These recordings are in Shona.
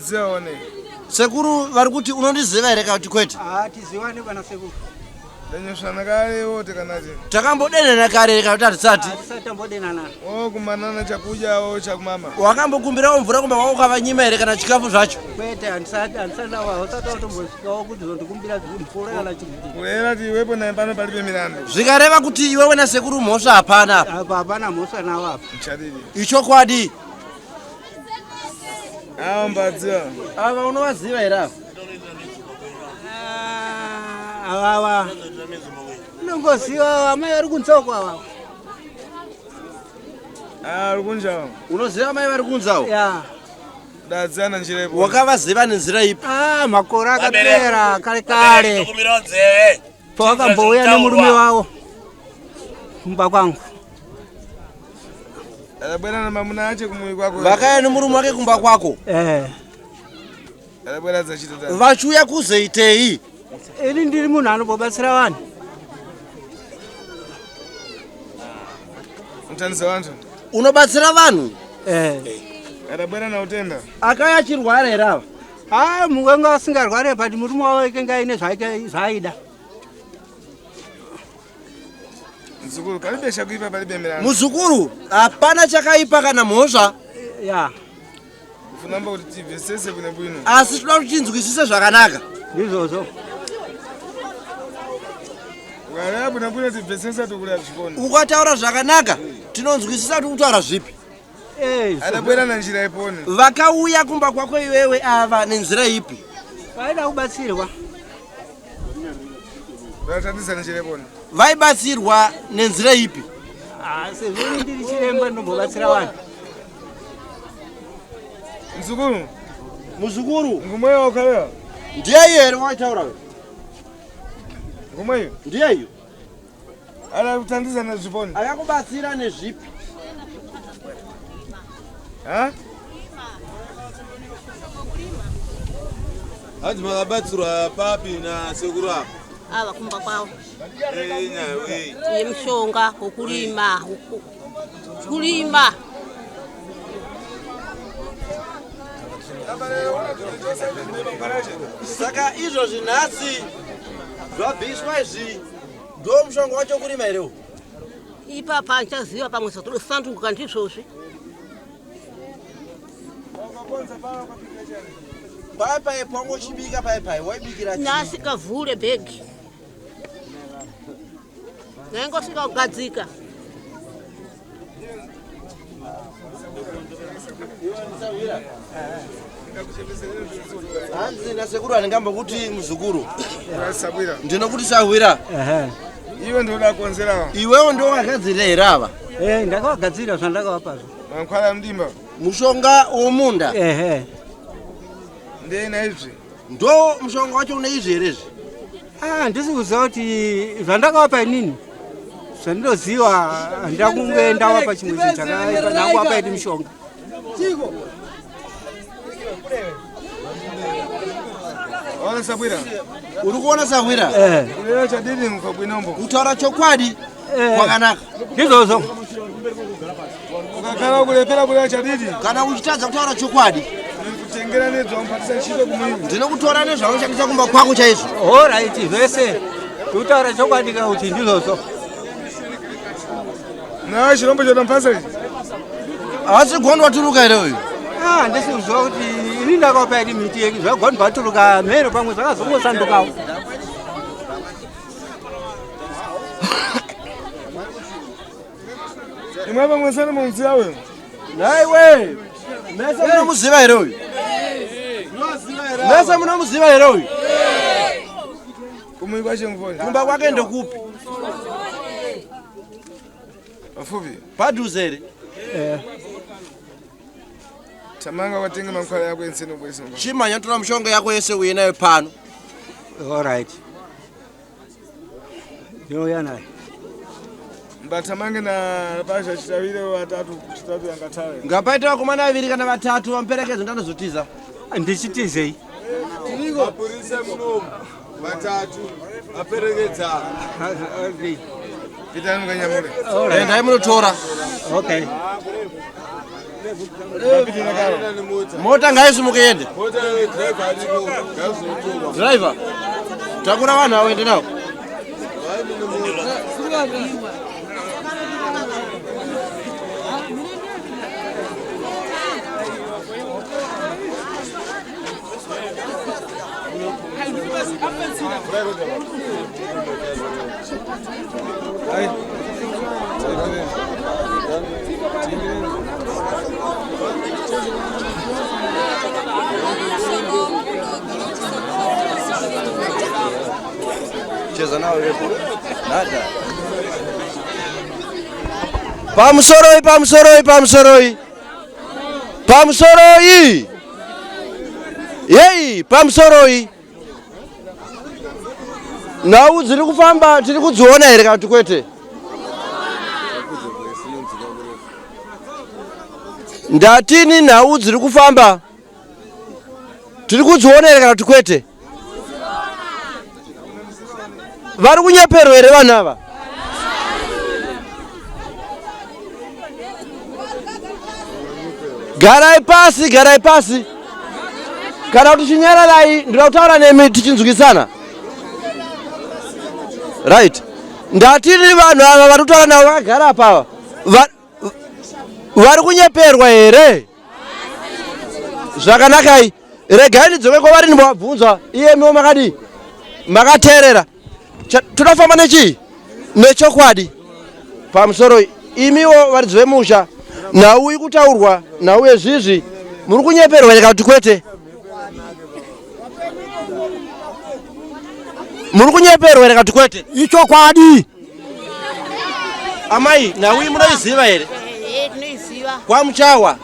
Nzione. Sekuru vari kuti unondiziva here kana kuti kwete? Tiziwane bwana sekuru. Ndanyosana kale wote kanaje. Takambodenana kare kana kuti hatisati? Tisatambodenana. Kumanana chakujawo chakumama. Wakambokumbirawo mvura kumba kwako ukavanyima here kana chikafu zvacho? Kwete andisadawa usatotombosvikawo kuti ndikumbira mvura kana chikuti. Kulera ti iwepo naye pano palibe milandu. Zvikareva kuti iwe wena sekuru mhosva hapana apa? Apa hapana mhosva nawo apa. Mchadidi. Ichokwadi. Mbadziwa. Ava unovaziva here ava? Awawa. Unongoziva amai vari kunzauko awawa. Rukunjawo. Unoziva amai vari kunzawo? Ya. Dadzana njira ipo. Wakavaziva nenzira ipi? Makore akapera kare kare. Pawakambouya nemurume wavo kumba kwangu. Adabwera na mamuna ache kumui kwako. Vakaya nemurume wake kumba kwako? Adabwera dzachita dzana. Vachiuya kuzoitei? Ini ndiri munhu anobobatsira vanhu. Mutandisa vantu. Unobatsira vanhu? Adabwera na utenda. Akaya achirwara here ava? Mumwe asingarwari but murume wavo ikanga aine zvaaida. Muzukuru palibe chakuipa palibe milandu. Muzukuru hapana chakaipa kana mhosva. Ya. Funamba kuti tibvesese bwino bwino. Asi toda kuti tinzwisise zvakanaka. Ndizvozvo. Ukareba bwino bwino tibvesese tikuri azvikoni. Ukataura zvakanaka tinonzwisisa kuti kutaura zvipi. Adabwera na njira iponi. Vakauya kumba kwako iwewe ava nenzira ipi? Vaida kubatsirwa. Vatandisa njira iponi. Vaibatsirwa nenzira ipi? Sezvo ndiri chiremba ndombobatsira vanhu. Muzukuru. Muzukuru. Ngumweyo wakalewa. Ndiye here waitaura we? Ngumweyo. Ndiye iyo. Akakutandisa nezviponi. Akakubatsira nezvipi? Hadzi makabatsirwa papi na sekuru apa? Ava kumba kwavo. Yemushonga wokurima. Kurima. Saka izvo zvinhasi zvabviswa izvi ndo mushonga wacho kurima herewo? Ipapa handichaziva pamwe zvatinosanduka ndizvozvi. Paipai pangochibika paipai waibikira chii? Nasikavhure bhegi. Naingosvika kugadzika. Hanzi nasekuru handingambokuti muzukuru. Sabwira. Ndinokuti Sahwira. Iwe ndoda kuonzera. Iwewo ndo wakagadzirira here ava? Ndakavagadzirira zvandakavapazvo. Mankhwala mdimba. Mushonga womunda? Ndena izvi. Ndo mushonga wacho une izvi here izvi? Handisi kuziva kuti zvandakavapa inini zvandinoziva handida kunge ndavapa chimwe chinhu chakaipa ndanguvapa iti mushonga. Ona Sabwira. Uri kuona Sahwira? Kulera chadini mukabwinombo. Kutaura chokwadi kwakanaka. Ndizvozvo. Ukakhala kulepera kulera chadini. Kana uchitadza kutaura chokwadi kutengera nezvaunopatisa ntchito kumwini. Ndinokutora nezvaunoshandisa kumba kwako chaizvo. Alright, zvese kutaura chokwadi kuti ndizvozvo. Nawe chirombo chodomupasa ichi. Havasi gondo watuluka here uyu? Handisi kuziva kuti ini ndakavapa iti miti yeki zvagondo vatuluka mhero pamwe zvakazongosandukawo. Imwe pamwe sana muziva wewe. Naiwe. Mese munomuziva here uyu? Mese munomuziva here uyu? Kumui kwache mvoni. Kumba kwake ndokupi? Pafupi. Padhuze here? Tamanga watenga mankhwala yako ensene bwese. Chimanya tora mushonga yako yese uye nayo pano. Alright. Ndinouya naye. Mbatamange na pasha chitavire watatu chitatu yangatave. Ngapaita vakomana vaviri kana vatatu vamuperekedze ndanozotiza. Ndichitizei. Tiriko. Mapurisa munomu. Vatatu. Vaperekedza. Pitani mukanyamure. Endai munotora. Okay. Mota ngaisu mukende. Driver. Takura vanhu awende nawo. Cheza nao refu. Nada. Pamsoroi. Yei, pamsoroi. Nau dziri kufamba tiri kudziona here kana kwete? Ndatini nau dziri kufamba tiri kudziona here kana kwete? Vari kunyeperwa here vanhu ava? Garai pasi. Kana kuti chinyararai ndira kutaura nemi tichinzwikisana. Right. Ndatini vanhu ava vari kutaura navo vakagara apa vari kunyeperwa here? Zvakanakai. Regai ndidzoke kwavari ndimbovabvunza iyemiwo makadi makateerera. Tunafamba nechi? Nechokwadi. Pamusoro imiwo varidzi vemusha nauyi kutaurwa nauye zvizvi muri kunyeperwa here kuti kwete? Muri kunyeperwa here kuti kwete? Ichokwadi. Amai, nauyi munoiziva here? Tinoiziva. Kwamuchawa.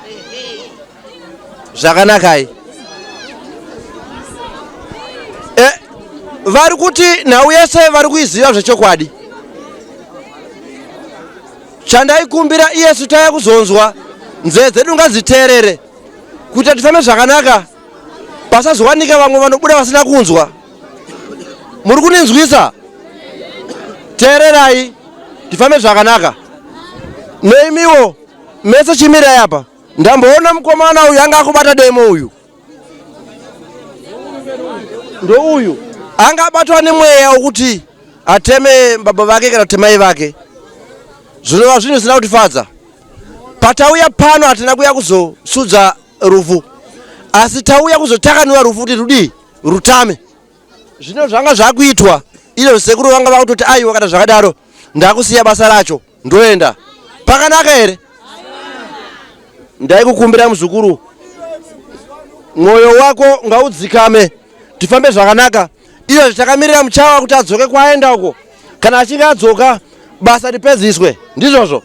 Zvakanakai. Vari kuti nhau yese vari kuiziva zvechokwadi. Chandaikumbira iyesu taya kuzonzwa nzeve dzedu ngadziteerere kuti tifambe zvakanaka pasazowanika vamwe vanobuda vasina kunzwa. Muri kuninzwisa? Teererai tifambe zvakanaka. Neimiwo mese chimirai apa. Ndamboona mukomana uyu anga akubata demo uyu. Ndo uyu angabatwa nemweya wokuti ateme baba vake kana kuti mai vake. Zvinova zvinhu zvisina kutifadza. Patauya pano hatina kuya kuzosudza rufu, asi tauya kuzotakanura rufu kuti rudi rutame. Zvino zvanga zvakuitwa ilo sekuru vanga vakutoti aiwa kana zvakadaro ndakusiya basa racho ndoenda. Pakanaka here? Ndaikukumbira muzukuru, mwoyo wako ngaudzikame, tifambe zvakanaka. Iyo takamirira muchawa kuti adzoke kwaenda uko. Kana achinge adzoka basa ripedziswe. Ndizvozvo.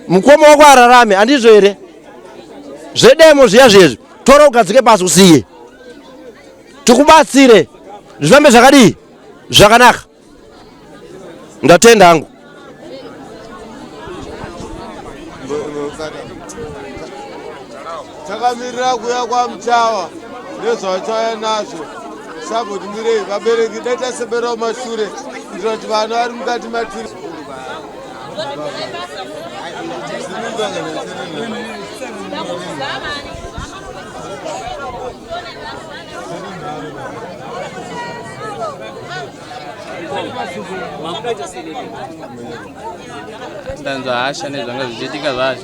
Mukoma wako ararame, handizvo here? Zvedemo zviya zvezvi tora ugadzike pasi usiye. Tikubatsire. Zvifambe zvakadii? Zvakanaka. Ndatenda hangu. Takamirira kuya kwa muchawa nezvachaya nazvo. Saboti mirei vabereki daita sebera mashure ndiro kuti vanhu vari mukati matiri. Ndanzwa hasha nezvanga zvichiitika zvacho.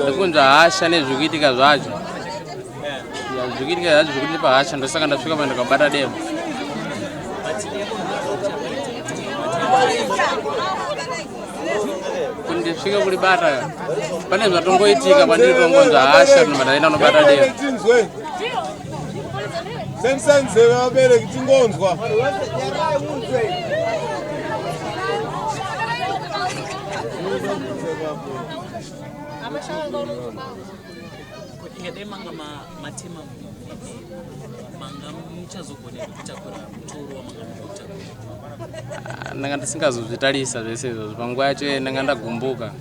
Ndikunzwa hasha nezvikuitika zvacho. Zvikuitika zvacho zvikuti pahasha ndosaka ndasvika pano ndakabata demo. Kuti ndisvike kulibata pane zvatongoitika pandiri tongonzwa hasha kuti ndaenda kunobata demo. Sensanzeve vabereki tingonzwa. Ingade manga matema manga muchazogone kutakura mutoro wamanga mutakura. Ndanga ndisingazozvitarisa zvese izvozvo panguva yacho ndanga ndagumbuka.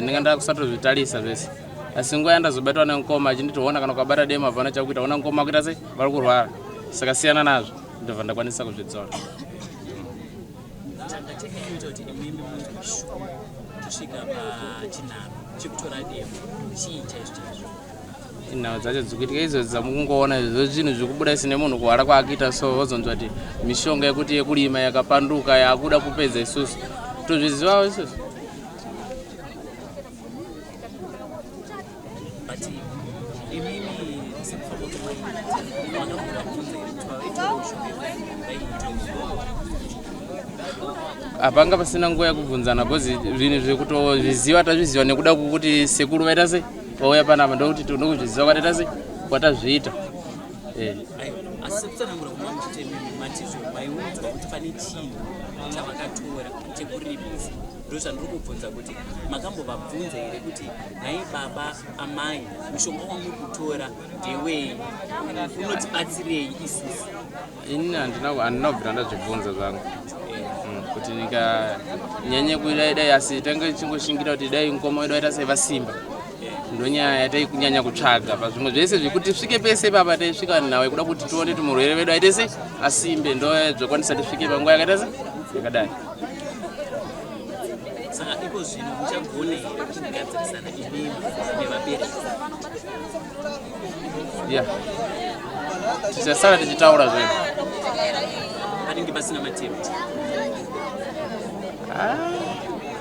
Ndanga ndakusatozvitarisa zvese. Asi nguva yandazobatwa nemukoma achinditoona kana ukabata demo apana chakuita, ona mukoma kuita sei vari kurwara. Saka siyana nazvo ndobva ndakwanisa kuzvidzora. Changa chekuita kuti imimi muntu kusvika pachinharo chekutora demo chii chaizvo nhau dzacho dzikuitika idzo dzamukungoona izvo zvinhu zvikubuda isine munhu kuhwara kwaakita so wozonzwa kuti mishonga yekuti yekurima yakapanduka yakuda kupedza isusu tozvizivawo isusu but imimi apanga pasina nguva yekubvunzana bhozi zvinhu zvekutozviziva tazviziva nekuda kuti sekuru vaita sei vauya panapa ndokuti tinoda kuzviziva kwataita sei kwatazviita asi sekutsanangura kuma muchitemi matizvo maiudzwa kuti pane chinhu chavakatora chekurimisa ndo zvandiri kubvunza kuti makambovabvunza here kuti nhai baba amai mushonga wamuri kutora ndewei unotibatsirei isusu ini handinobvira ndazvibvunza zvangu kuti nikanyanye kuidai asi tange chingoshingira kuti dai ngoma wedu waita sei vasimba ndonyaya yatai kunyanya kutsvaga pazvimwe zvese zvekuti tisvike pese papa taisvika nawe kuda kuti tione kuti murwere wedu aite sei asimbe ndo zvokwanisa tisvike panguva yakaita sei yakadai saka iko zvinhu muchagone here kuchigadzirisana imimi nevabereki tichasara tichitaura zvedu panenge pasina matemo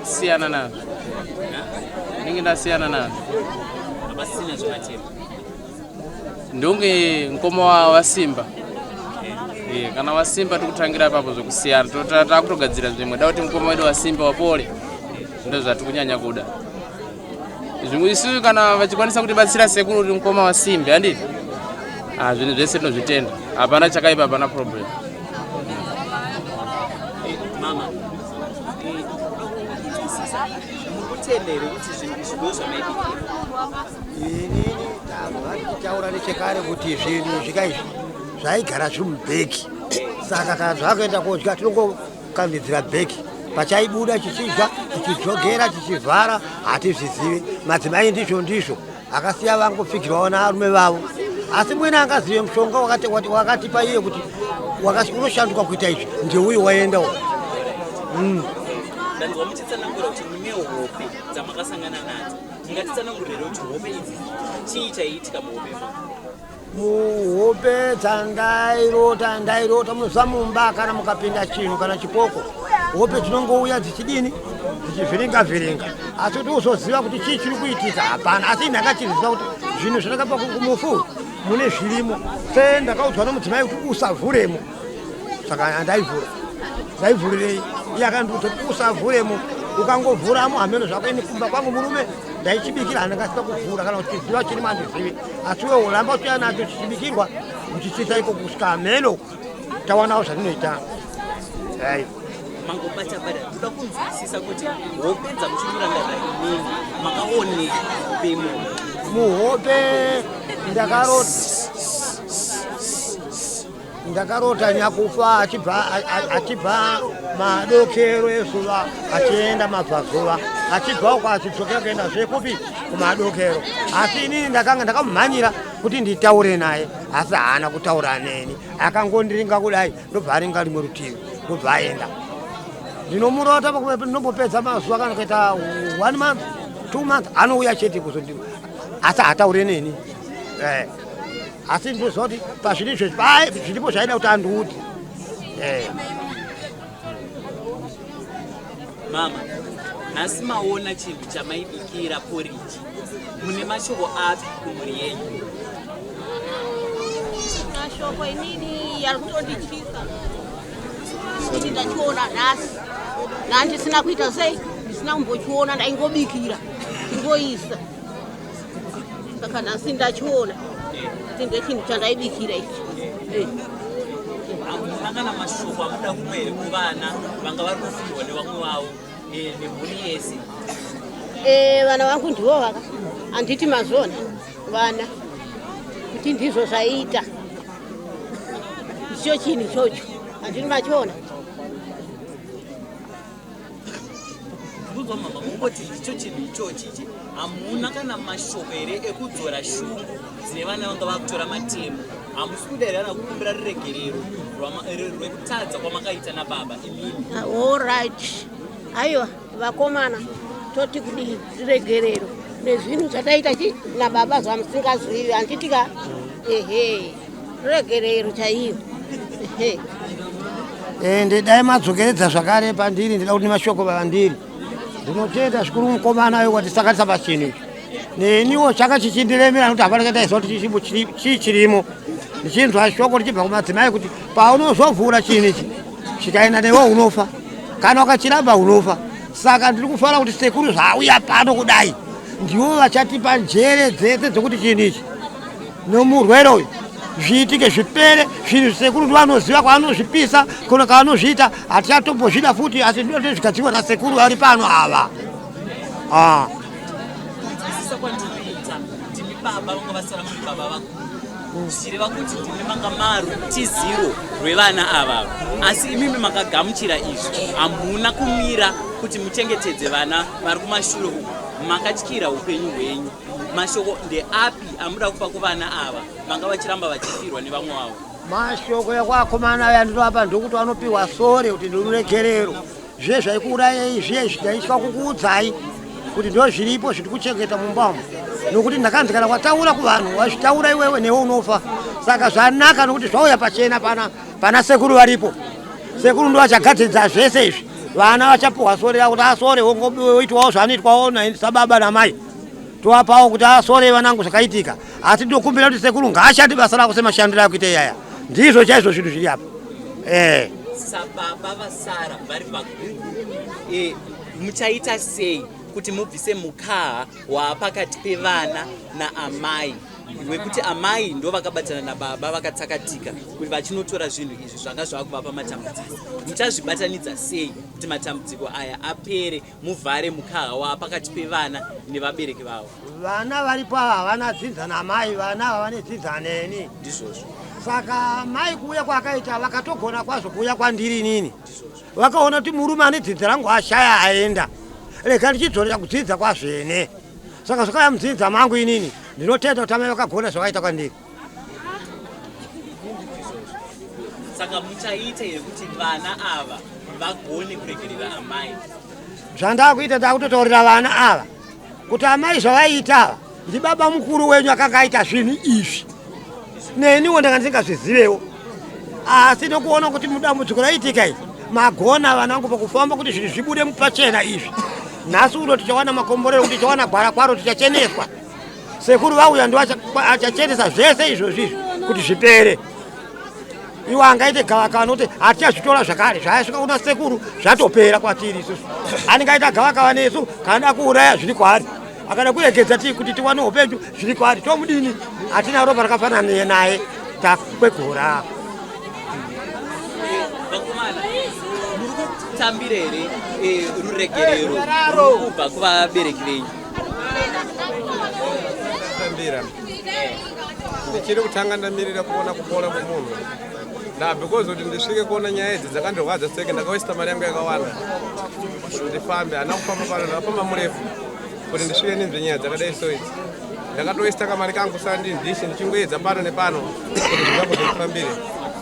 siyana nazvo ndinge ndasiyana nazvo hapasina zvematemo ndonge ngoma wasimba kana wasimba tikutangira papo zvokusiyana takutogadzira zvimwe da kuti ngoma wedu wasimba wapole ndo zvatikunyanya kuda zvimwe isu kana vachikwanisa kutibatsira sekuru kuti ngoma wasimbe handiti zvinhu zvese tinozvitenda hapana chakaipa hapana problem mama murikutendere kuti zvinhu izvo zvamaibikira inini vatitaura nechekare kuti zvinhu zvikaizvi zvaigara zviri mubheki saka kana zvakaenda kodya tinongokambidzira bheki pachaibuda chichidya chichidzogera chichivhara hatizvizivi madzimai ndizvo akasiya vangopfigirwawo naarume vavo asi mwene angazive mushonga wakatipa iye kuti unoshanduka kuita izvi ndeuyu waendawo ndanzwa muchitsanangura kuti mune hope dzamakasangana nadzo mungatitsanangurire kuti hope idzi chii chaiitika muhope dzandairota munoziva mumba kana mukapinda chinhu kana chipoko hope dzinongouya dzichidini dzichivhiringa asi kuti uzoziva kuti chii chiri kuitika hapana asi ndakachiziva kuti zvinhu zvandakapa kumufu mune zvirimo se ndakaudzwa nomudzimai kuti usavhuremo saka ndaivhurirei iye akandiudzwa kuti usavhuremo ukangovhuramo hameno zvako ini kumba kwangu murume ndaichibikira handingasina kuvhura kana kuti chiziva chirimo handizivi asi iwe uramba utoya nacho chichibikirwa uchichiisa iko kusvika hameno tawanawo zvatinoita mangobata-bata toda kunzwisisa kuti hope dzamuchimurangana imini makaone pemo muhope ndakarota nyakufa achibva madokero ezuva achienda mabvazuva achibva uko achidzokera kuenda zvekupi kumadokero asi inini ndakamumhanyira kuti nditaure naye asi haana kutaura neni akangondiringa kudai ndobva aringa rimwe rutivi ndobva aenda ndinomurota ndinombopedza mazuva kana kuita 1 month 2 months anouya chete kuzondiwa asi hataure neni asi ndinoziva kuti pazvinizvo zvilipo zvaida kuti andiuti mama nhasi maona chinhu chamaibikira poriji mune mashoko api kumhuri yenyu mashoko inini yari kutondityisa kuti ndachiona nhasi nandisina kuita sei ndisina kumbochiona ndaingobikira chingoisa saka nhasi ndachiona kuti ndechinhu chandaibikira ichi hamuna kana mashoko amuda kumwa here kuvana vanga vari kufirwa nevamwe vavo nemhuri yese vana vangu ndivo vaka handiti mazona vana kuti ndizvo zvaiita icho chinhu ichocho handini machiona kuzwa mama kungoti icho chinhu ichochi ichi hamuna kana mashoko here ekudzora shungu dzine vana vanga vakutora matemo hamusi kuda here ana kukumbira ruregerero rwekutadza kwamakaita nababa imini allright aiwa vakomana toti kudii riregerero nezvinhu zvataita nababa zvamusingazivi handitika regerero chaiyo. Ndidai madzokeredza zvakare pandiri, ndida kuti mashoko pandiri. Ndinotenda zvikuru mukomana ayo watisakatisa pachinhu ichi. Neniwo chaka chichindiremera kuti hapana chataisa kuti chichirimo. Ndichinzwa shoko richibva kumadzimai kuti paunozovhura chinhu ichi chikaenda newe unofa, kana ukachiramba unofa. Saka ndiri kufanira kuti sekuru zvauya pano kudai ndiwo vachatipa njere dzese dzokuti chinhu ichi nomurwere uyu zviitike zvipere. Zvinhu sekuru ndovanoziva kwaanozvipisa kana kwaanozviita, hatichatombozvida futi, asi ndinote zvikadzikwa nasekuru vari pano ava. zvireva kuti ndimi manga marutiziro rwevana ava, asi imimi makagamuchira izvi. Hamuna kumira kuti muchengetedze vana vari kumashure uku, makatyira upenyu hwenyu. Mashoko ndeapi amuda kupa kuvana ava vanga vachiramba vachifirwa nevamwe vavo? Mashoko ekwakomana aya ndinovapa ndokuti vanopiwa sore kuti ndiruregerero. Zve zvaikuurayai zvezvi ndaiswa kukuudzai kuti ndo zviripo zviri kuchengeta mumbamo, nokuti ndakanzi kana kwataura kuvanhu wazvitaura iwewe newe unofa. Saka zvanaka nokuti zvauya pachena pana sekuru varipo. Sekuru ndo vachagadzidza zvese izvi. Vana vachapiwa sore rakuti asore woitwawo zvanoitwawo sababa namai. Tovapawo kuti asore vanangu zvakaitika. Asi ndokumbira kuti sekuru ngaashande basa rako semashandiro akuita yaya. Ndizvo chaizvo zvinhu zviri apa. Sababa vasara vari pakuru. Muchaita sei kuti mubvise mukaha wapakati pevana naamai, wekuti amai ndo vakabatana nababa vakatsakatika kuti vachinotora zvinhu izvi zvanga zvakuvapa matambudziko? Muchazvibatanidza sei kuti matambudziko aya apere, muvhare mukaha wapakati pevana nevabereki vavo? Vana varipo ava havana dzinza namai, vana ava vane dzinza neni. Ndizvozvo. Saka mai kuuya kwakaita vakatogona kwazvo kuuya kwandiri inini. Vakaona kuti murume ane dzinza rangu ashaya aenda. Rega ndichidzorera kudzidza kwazvene. Saka zvakaya mudzidza mangu inini ndinotenda kuti amai vakagona zvakaita kwandiri. Saka muchaita here kuti vana ava vagone kuregerera amai? Zvandakuita ndakutotaurira vana ava kuti amai zvavaiita ava ndibaba mukuru wenyu akanga aita zvinhu izvi. Neniwo ndanga ndisingazvizivewo, asi nokuona kuti mudambudziko raitika iri magona vanangu pakufamba kuti zvinhu zvibude pachena izvi. Nhasi uno tichawana makomborero kuti tichawana gwara kwaro tichacheneswa. Sekuru vauya ndo achachenesa zvese izvozvi kuti zvipere. Iwo angaite gavakava nokuti hatichazvitora zvakare zvayasvika kuna sekuru zvatopera kwatiri isusu. Anengaita gavakava nesu kana kuuraya zviri kwaari, akada kuregedza tii kuti tiwane upenyu zviri kwaari, tomudini? Hatina ropa rakafanana naye, takwegura. Tambire here ruregerero kubva kuvabereki venyu? Tambira ndichiri kutanga ndamirira kuona kupona kwemunhu because kuti ndisvike kuona nyaya idzi dzakandorwadza seke ndakawesta mari yangu yakawanda ndifambe. Hana kufamba pano, ndakafamba murefu kuti ndisvike ninzve nyaya dzakadai so idzi. Ndakatoista kamari kangu sandindishi ndichingoedza pano nepano kuti zvingambozondifambire.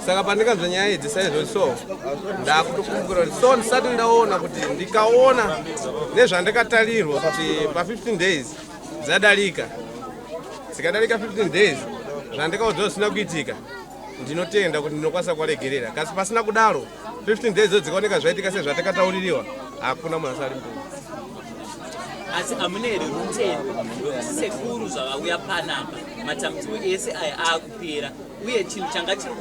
Saka pandikanzwa nyaya idzi saizvozvi so ndakutokumbukira kuti so ndisati ndaona kuti ndikaona nezvandakatarirwa kuti pa15 days dzadarika, dzikadarika 15 days zvandikaudzwa zvisina kuitika, ndinotenda kuti ndinokwanisa kuvaregerera. Kasi pasina kudaro 15 days dzikaoneka zvaitika sezvatakatauririwa, hakuna munhu asari mberi. Asi hamuna here rutendo rwekuti sekuru zvavauya panapa matambudziko ese aya aakupera, uye chinhu changa chiri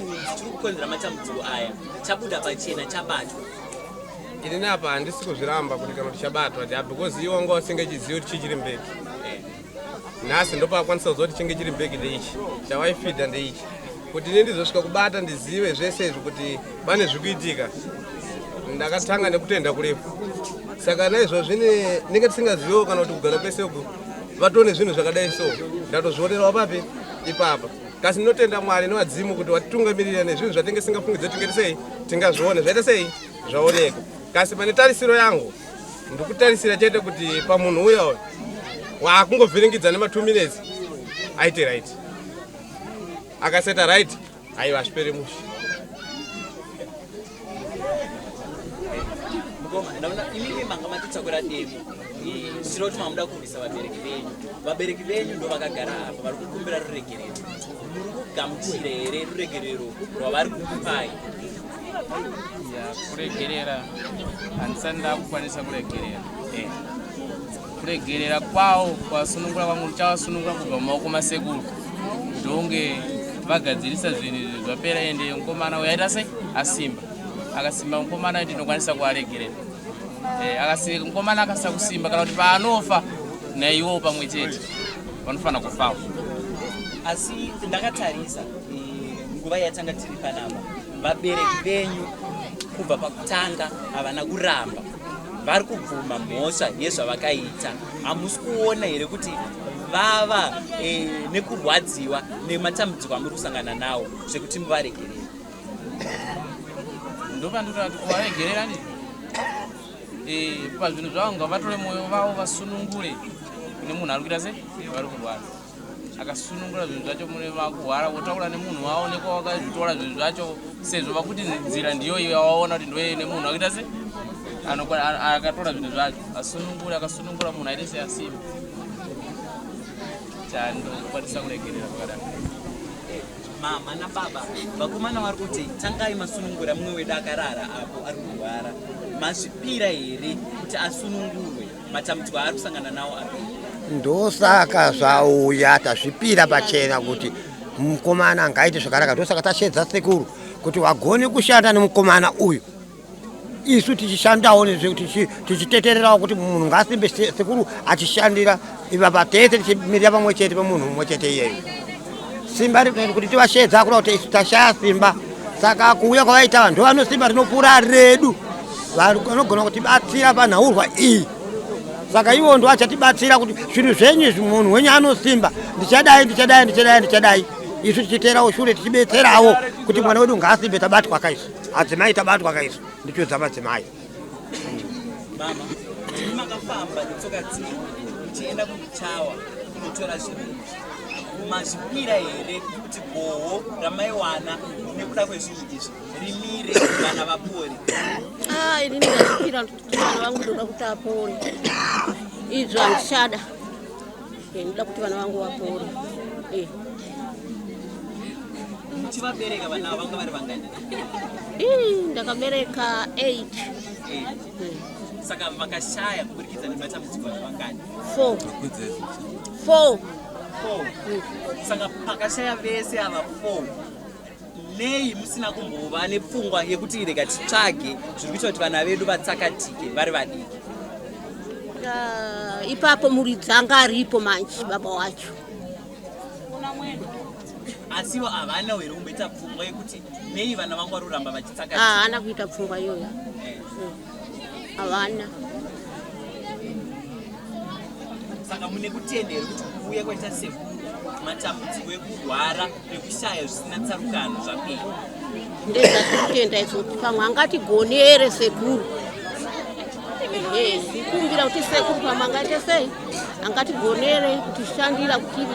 kukonzera matambudziko aya chabuda pachena, chabatwa? Ini apa handisi kuzviramba kuti kana kuti chabatwa, because iwo wanga usingachizivi kuti chichiri mbeki. Nhasi ndopakwanisa kuziva kuti chinge chiri mbeki ndeichi, chawaifidha ndeichi, kuti ini ndizosvika kubata ndizive zvese izvi kuti pane zvikuitika. Ndakatanga nekutenda kurefu. Saka naizvozvi ndinge tisingaziviwo kana kuti kugara kwese uku vatone zvinhu zvakadai so, ndatozvionerawo papi ipapa. Kasi ndinotenda Mwari nevadzimu kuti watitungamirira nezvinhu zvatinge singafungidze tingeti sei tingazvione, zvaita sei zvaoneka. Kasi pane tarisiro yangu ndikutarisira chete kuti pamunhu uya uyu waakungovhiringidza nema2 minutes aite right, akaseta right aiwa zvipere mushi. ndaona imimi manga matitsakura demo zviro kuti mamuda kubvisa vabereki venyu ndo vakagara apa vari kukumbira ruregerero muri kugamuchira here ruregerero rwavari kukupai? Kuregerera handisati ndakukwanisa kuregerera kwawo kwasunungura kwangu ndichavasunungura kubva mumaoko masekuru ndonge vagadzirisa zvinhu izvi zvapera ende mukomana uyaita sei asimba akasimba mukomana ndinokwanisa kuaregerera mukomana akasisa kusimba kana kuti paanofa naiwo pamwe chete vanofana kufawo. Asi ndakatarisa nguva yatanga tiri panapa vabereki venyu kubva pakutanga havana kuramba vari kubvuma mhosva yezvavakaita. Hamusi kuona here kuti vava nekurwadziwa nematambudziko amuri kusangana nawo zvekuti muvaregerere? Ndopandoti kuvaregerera pazvinhu zvavo ngavatore mwoyo vavo vasunungure kune munhu ari kuita sei vari kurwara akasunungura zvinhu zvacho mune vakuhwara wotaura nemunhu wavo nekwawakazvitora zvinhu zvacho sezvo vakuti nzira ndiyo yawaona kuti ndoye nemunhu akuita sei akatora zvinhu zvacho asunungure akasunungura munhu aite sei asimba chandokwanisa kuregerera pakadaro. Mama nababa vakomana vari kuti tangai masunungura mumwe wedu akarara apo ari kurwara masvipira here kuti asunungurwe matambudziko aari kusangana nawo api? Ndosaka zvauya tazvipira pachena kuti mukomana ngaite zvakanaka. Ndosaka tashedza sekuru kuti wagone kushanda nemukomana uyu isu tichishandawo nezvekuti tichitetererawo kuti munhu ngasimbe sekuru achishandira ivapa tete tichimirira pamwe chete pemunhu mumwe chete iyeyo. Simba rinoita kuti tivashedza kura kuti isu tashaya simba. Saka kuuya kwavaita vanhu vano simba rinopfuura redu vanogona kutibatsira panhaurwa iyi. Saka ivo ndo achatibatsira kuti zvinhu zvenyu munhu wenyu anosimba ndichadai isu tichiteerawo shure tichibetserawo kuti mwana wedu ngaasimbe tabatwa kaisu adzimai tabatwa kaisu ndicho dzamadzimai. Mama makafamba netsoka dzino muchienda kumuchawa kunotora zvinhu mazvipira here kuti goho ramaiwana nekuda kwezvinhu izvi rimire vana vapore? Ini ndazvipira kuti vana vangu ndoda kuti apore izvo handichada ndoda kuti vana vangu vapore. Muchivabereka vana vanga vari vangani? Ndakabereka 8. Saka vakashaya kuburikidza nematambudziko vangani? 4. Saka pakashaya vese ava 4 nei musina kumbova nepfungwa yekuti rega titsvage zviri kuita kuti vana vedu vatsakatike vari vadiki? Ipapo muridzi anga aripo manje baba wacho. Asiwo havana here kumboita pfungwa yekuti nei vana vangu vari kuramba vachitsakatika? Haana kuita pfungwa iyoyo. Havana. Saka mune kutenda here kuti kuuya kwaita sekuru matambudziko ekurwara nekushaya zvisina tsarukano zvapera? Ndezvatitenda izvo kuti pamwe angatigonere sekuru. Ndikumbira kuti sekuru pamwe angaite sei angatigonere kutishandira kuti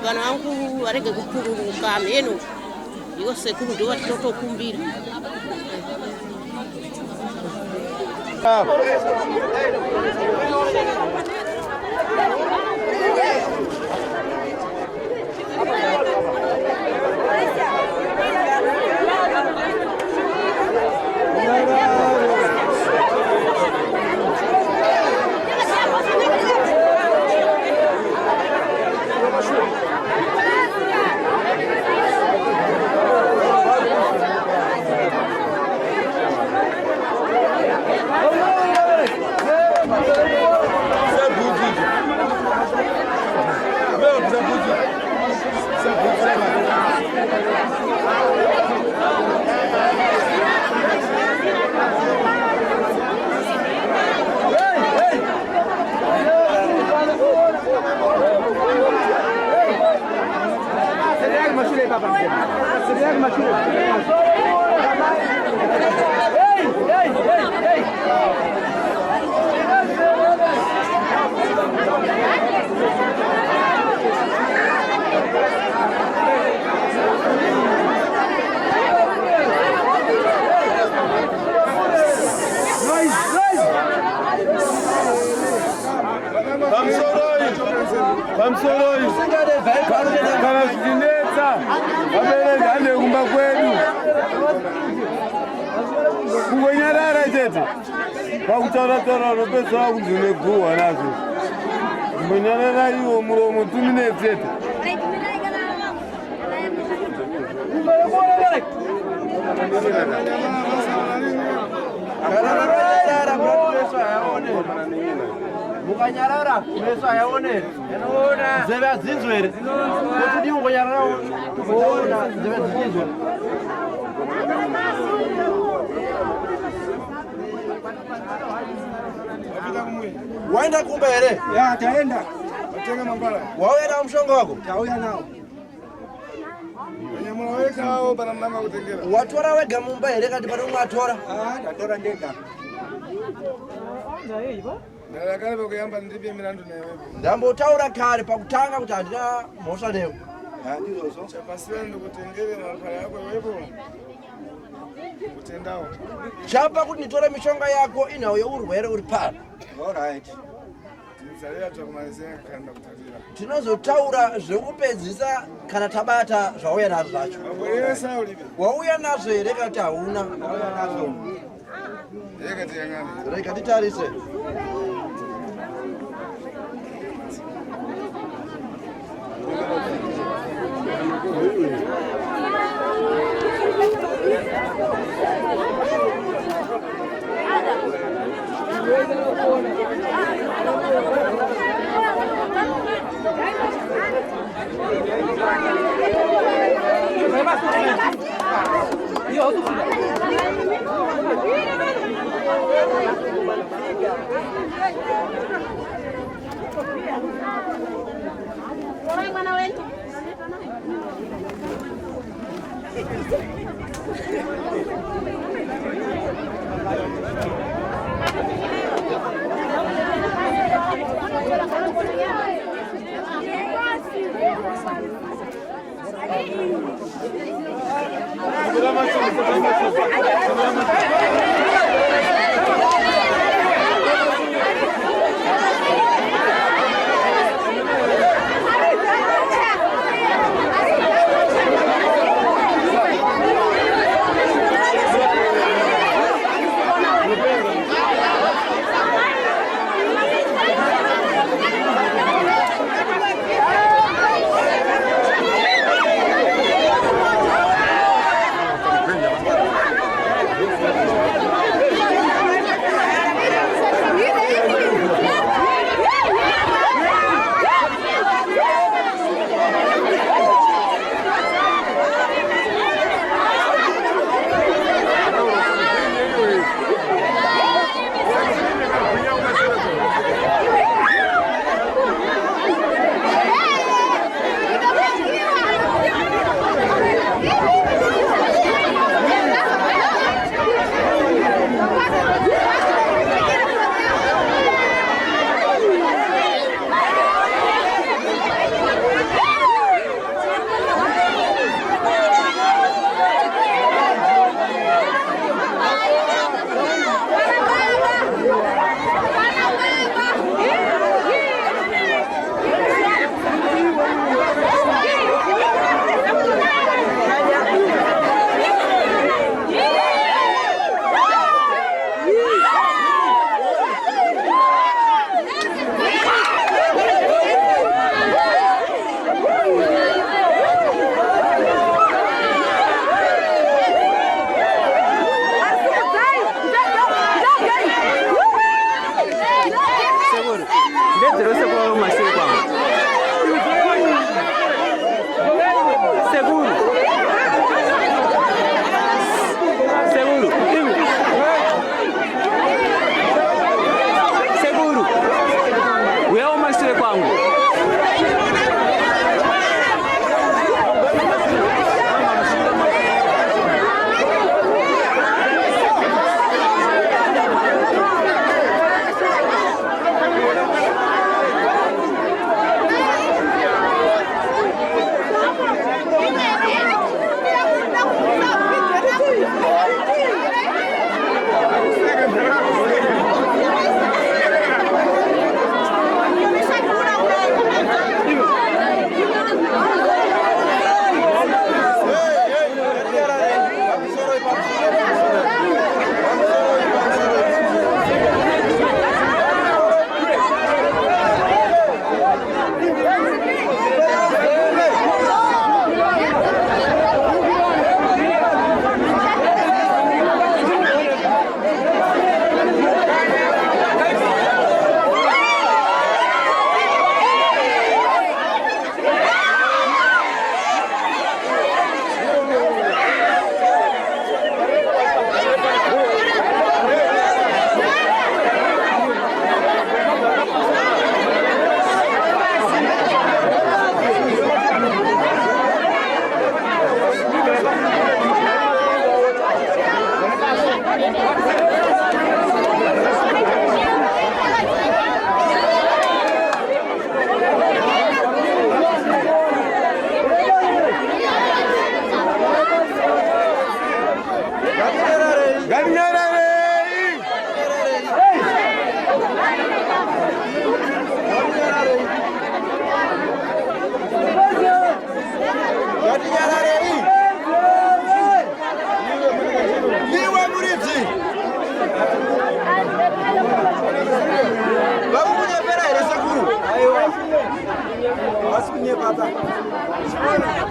vana vangu varege kupururuka mheno. Iwo sekuru ndiwo tinotokumbira. Pamsoroi. Kana zvinetsa. Vabereki ane kumba kwedu. Kungonyarara chete. Pakutaura ropedza kunzune guwa nazvo. Kungonyarara iwo muromo 2 minutes chete. Mukanyarara meso ayaone nzeve azinzwe ere kuti ungonyarara kuona nzeve azinzwe waenda kumbe ere Ya taenda. Watenga mangala. wauya na mshongo wako Tauya nao. Nyamulaweka hao bana mnanga kutengera. watora wega mumba ere kati pano mwatora Ndatora ndega. Ndakale pakuyamba ndipe milandu naye. ndambotaura kare pakutanga kuti andina mhosva newe Ndizozo. Chapasira ndikutengere mankhwala yako wepo. Kutendawo. chapa kuti nditore mishonga yako inawo yeurwere uri pano. All right. Tizalira twakumalizia kanda kutatira. Tinozotaura zvekupedzisa kana tabata zvauya nazvo zvacho. Wabweresa ulibe. Wauya nazvo here kana kuti hauna? Tauya nazo. Reka tiyangane. Reka titarise.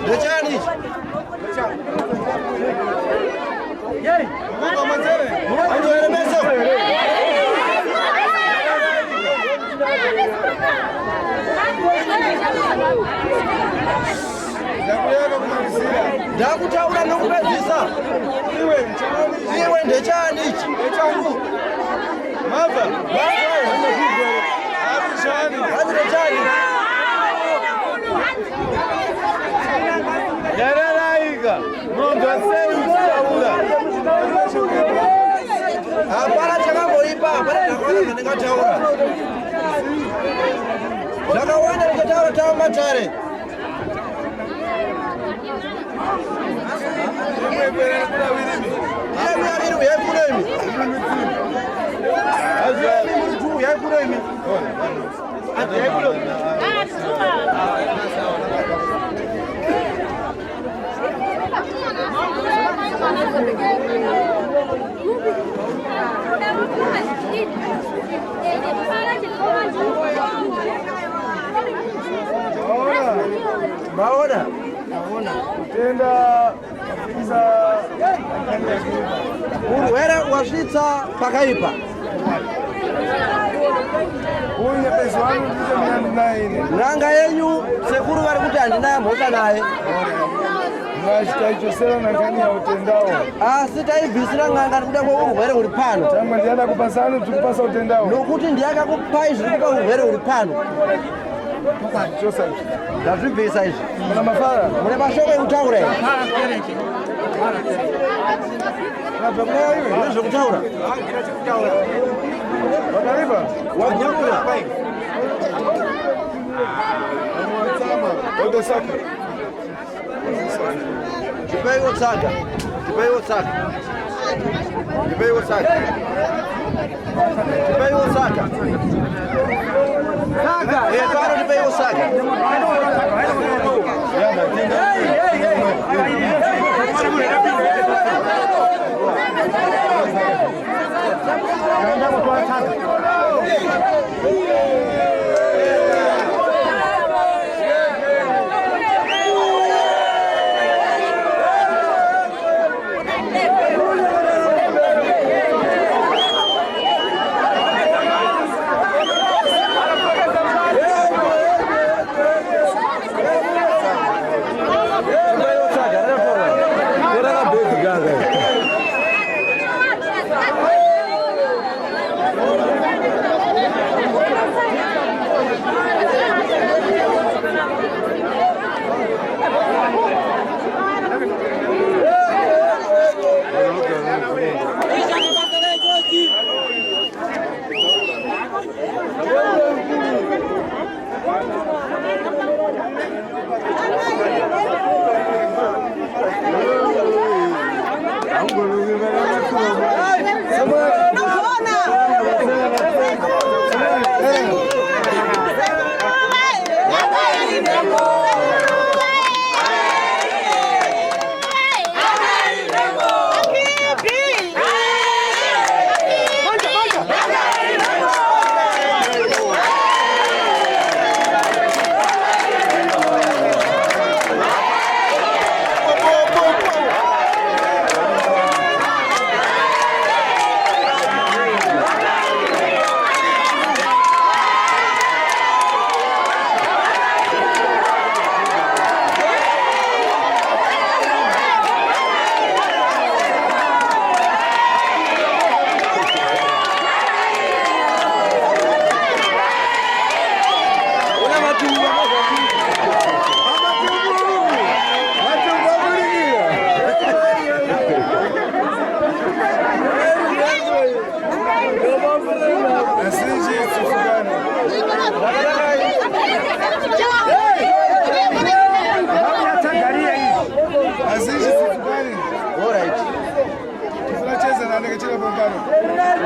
Ndechani? Yei, Mungu mwenyewe. Anaelemezo. Ndakutaura nokupedzisa. Iwe ndechani ichi? Ndechangu. Mava. Ndechani. Yararaiga. Mundu asei kutaura. Hapana chakamboipa, hapana ndakwana ndingataura. Ndakawanda ndikataura tawa matare. Maona? Tenda kufikiza Wera wasvitsa pakaipa. uye pesa wangu ndizo mnandinaine. Nanga yenyu sekuru vari kuti handina mhosva naye. Mwachita icho sera nankani ya utendawo. Asi taibvisira ng'anga nekuda kweurwere huri pano. Tamwe ndiyada kupasa anu tikupasa utendawo. Nokuti ndiyakakupai zviri kupa urwere huri pano. Chosa. Ndazvibvisa izvi. Muna mafara. Mune mashoko ekutaura here. Mune zvekutaura. Wakariba? Wanyakura. Ode saka. Ndipeiwo tsaka. Ndipeiwo tsaka. Ndipeiwo tsaka. Ndipeiwo tsaka. Tsaka. Pano ndipeiwo tsaka.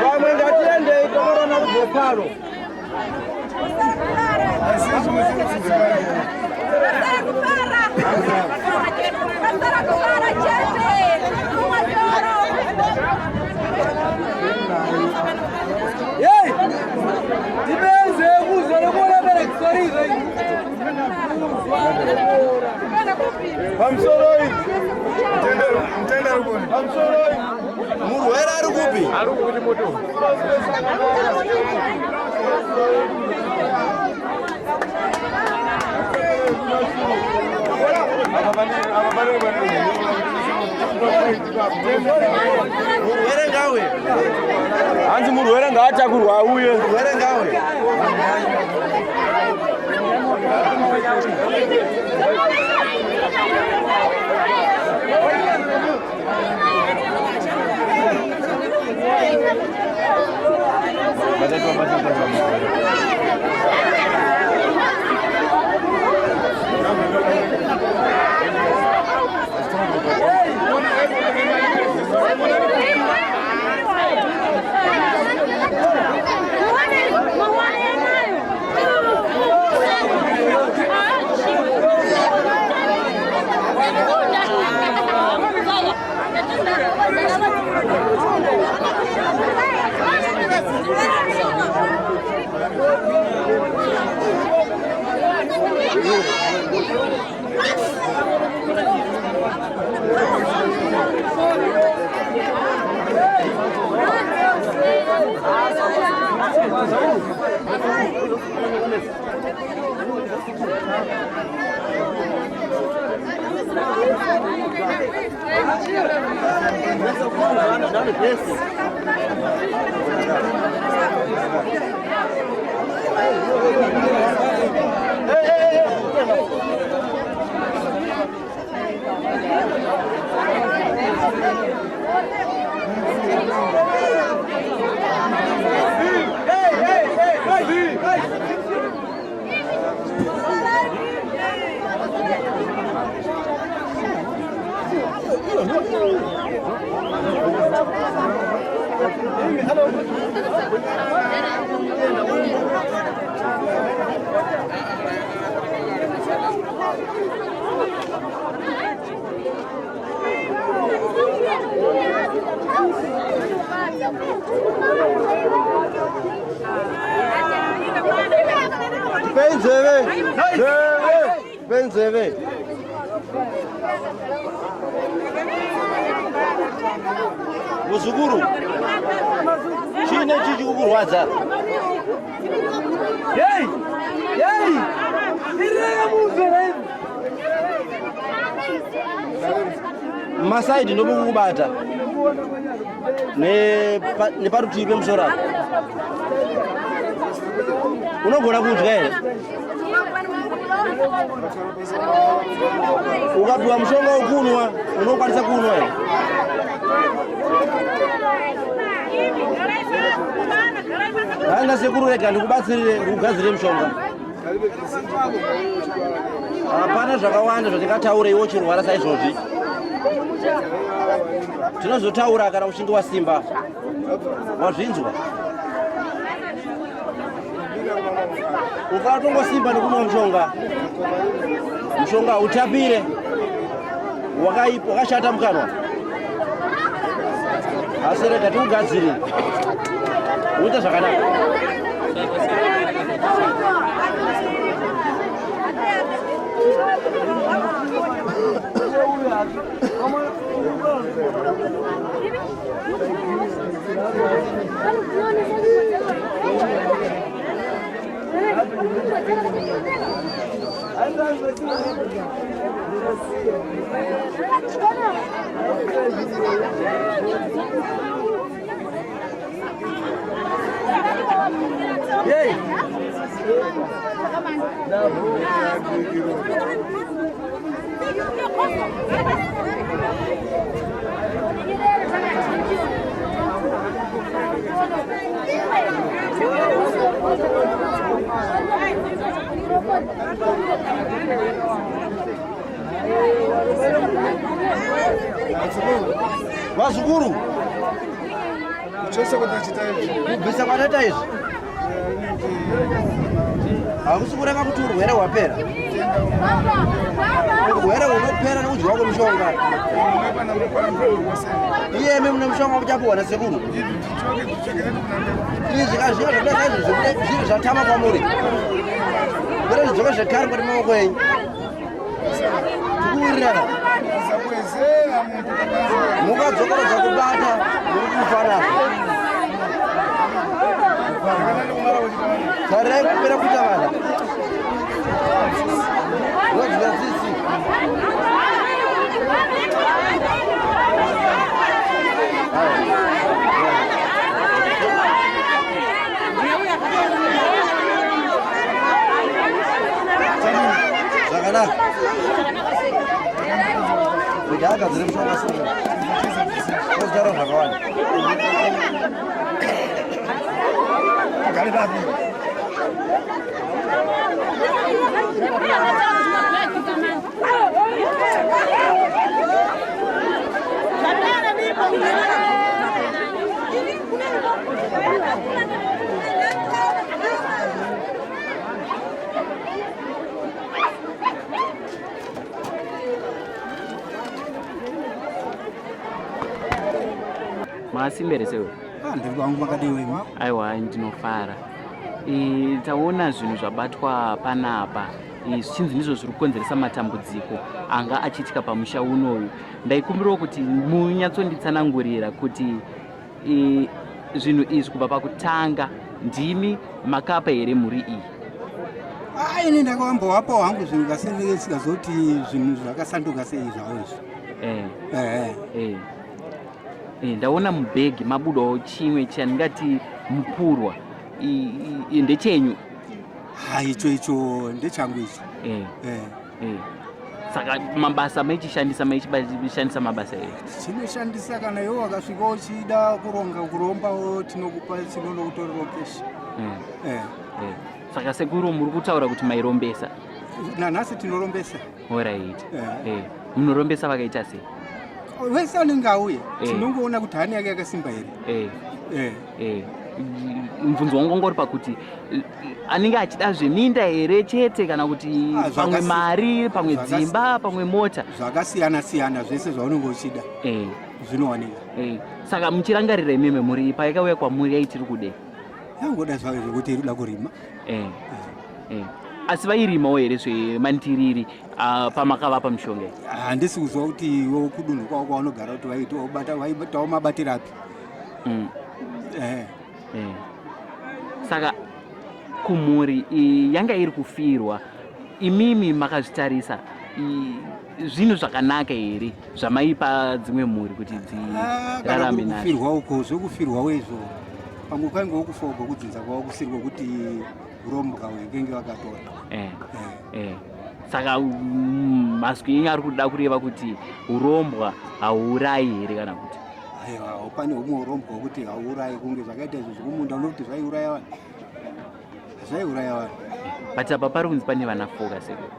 Vamwe ngatiendei tokorona kuzoparo. Hey! Werengawe. Anzi muri werenga achakurwa uye. Werengawe. Benzeve. Muzukuru. Chine chichi kukurwadza. Hey! Hey! Ndirega muzere. Masaidi ndokukubata. Ne parutivi pemusoro. Unogona kudya here? Ukapiwa mushonga ukunwa, unokwanisa kunwa here? Hanga sekuru rega ndikubatsirire kugadzire mushonga. Hapana zvakawanda zvatingataure iwo chirwara saizvozvi. Tinozotaura kana uchinge wasimba. Wazvinzwa? Ukatongosimba nekumwa mushonga utapire wakashata mukanwa. Asi rega tikugadzire uite zvakanaka. Yay! Vazukuru Chose kutachita hivi. kubvisa kwataita izvi hakusi kureva kuti urwere hwapera. Urwere hunopera nekudyiwa kwemushonga. Iyemi mune mushonga muchapuwa nasekuru. Izvi kazvinga zvakudai saizvo zvinhu zvatama kwamuri. Kure zvidzoka zvekare kwati maoko enyu. Tikuwirirana. Mukadzokeredza kubata muri kufana. Tarirai kupera kuita vana. Rodziva tsitsi. Chakanaka. Vidaka ziri mshonga sana. Kozara zvakawanda. Gari babu. Masimbere sewe. Ndiri kwangu makadiwe. Aiwa ndinofara. Taona zvinhu zvabatwa panapa. Zvichinzi ndizvo zviri kukonzeresa matambudziko anga achiitika pamusha unoyu. Ndaikumbirawo kuti munyatsonditsanangurira kuti zvinhu izvi kubva pakutanga ndimi makapa here muri iyi. Ini ndakawambowapo hangu zvinhu kasindisikazoti zvinhu zvakasanduka sei zvawo izvi. Ndaona mubhegi mabudawo chimwe chandingati mupurwa. Ndechenyu? Icho ndechangu icho. Saka mabasa maichishandisa mabasa ere? Chinoshandisa kana iwo wakasvika uchida kurombawo tinokupa chinonokutorero keshi. Saka sekuru muri kutaura kuti mairombesa? Nanhasi tinorombesa. Alright. Munorombesa vakaita sei? Wese anenge auya tinongoona kuti hani yake yakasimba here. Mvunzo wangu ngori pakuti anenge achida zveminda here chete kana kuti pamwe mari, pamwe dzimba, pamwe mota? Zvakasiyana zvese zvaunenge uchida zvinowanika. Saka muchirangarira imimi muri paikauya kwamuri yaitiri kude? Yangoda zvavo zvekuti iri kuda kurima. Asi vairimawo here zvemandiriri pamakavapa mushonga? Handisi kuzwa kuti iwo kudunhu kwavo kwavanogara kuti vaitawo mabatiro api. Saka kumuri yanga iri kufirwa, imimi makazvitarisa zvinhu zvakanaka here zvamaipa dzimwe mhuri kuti dzirarame nazvo? Kufirwa uko zvokufirwawo izvo pamwe paingewo kufa uko kudzinza kwavo kusiri kuti urombwa wengenge vakatora. Saka mazwi enyu ari kuda kureva kuti urombwa hauurayi here kana kuti? Aiwa, pane humwe urombwa hwokuti hauurayi kunge zvakaita izvo zvokumunda unokuti zvaiuraya vanhu. Zvaiuraya vanhu. But apa pari kunzi pane vana 4 kasekuru?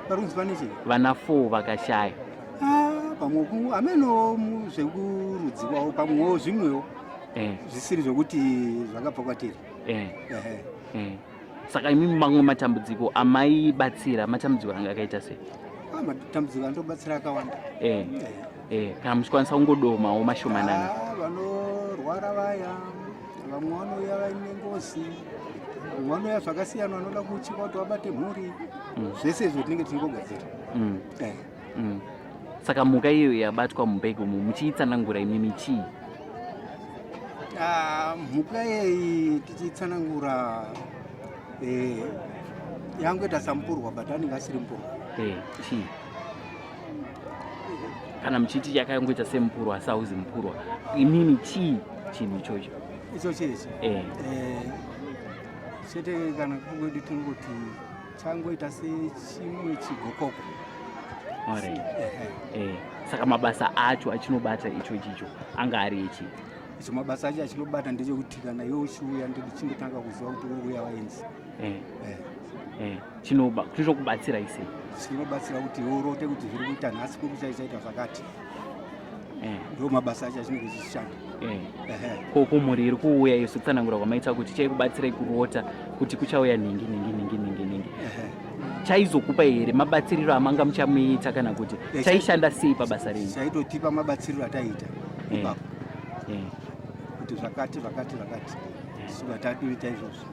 Pari kunzi pane chii? Vana 4 vakashaya. Pamwe ameno zvekurudzi kwavo pamwewo zvimwewo zvisiri zvokuti zvakabva kwatiri. Saka imimi mamwe matambudziko amaibatsira matambudziko anga akaita sei? Matambudziko anobatsira akawanda. Kana muchikwanisa kungodomawo mashomanana? Vanorwara vaya, vamwe vanouya vaine ngozi, vamwe vanouya zvakasiyana vanoda kuchikwa kuti vabate mhuri. Zvese izvo tinenge tichingogadzira. Saka mhuka iyo yabatwa mubhegi umu muchiitsanangura imimi chii? Mhuka yeyi tichitsanangura yangoita sampurwa but anenge asiri mpurwa. Chii? Kana muchiti yakangoita semupurwa sauzi mupurwa, imimi chii chinhu ichocho? Icho chechi? Chete kana kungodi tinongoti changoita sechimwe chigokoko. Saka mabasa acho achinobata icho chicho anga ari echi? Icho mabasa acho achinobata ndechekuti kana iwe uchiuya ndichingotanga kuziva kuti uri uya vaenzi. Chinokubatsira sei? Chinobatsira kuti iwe urote kuti zviri kuita nhasi kuchaita zvakati. Ndo mabasa acho achinenge chichishanda. Koko mhuri iri kuuya isu kutsanangura kwamaita kuti chaikubatsirai kurota kuti kuchauya ningi. Chaizokupa here mabatsiriro amanga muchamuita kana kuti chaishanda sei pabasa renyu? Chaitotipa mabatsiriro ataita ipapo kuti zvakati suka tatoita izvozvo.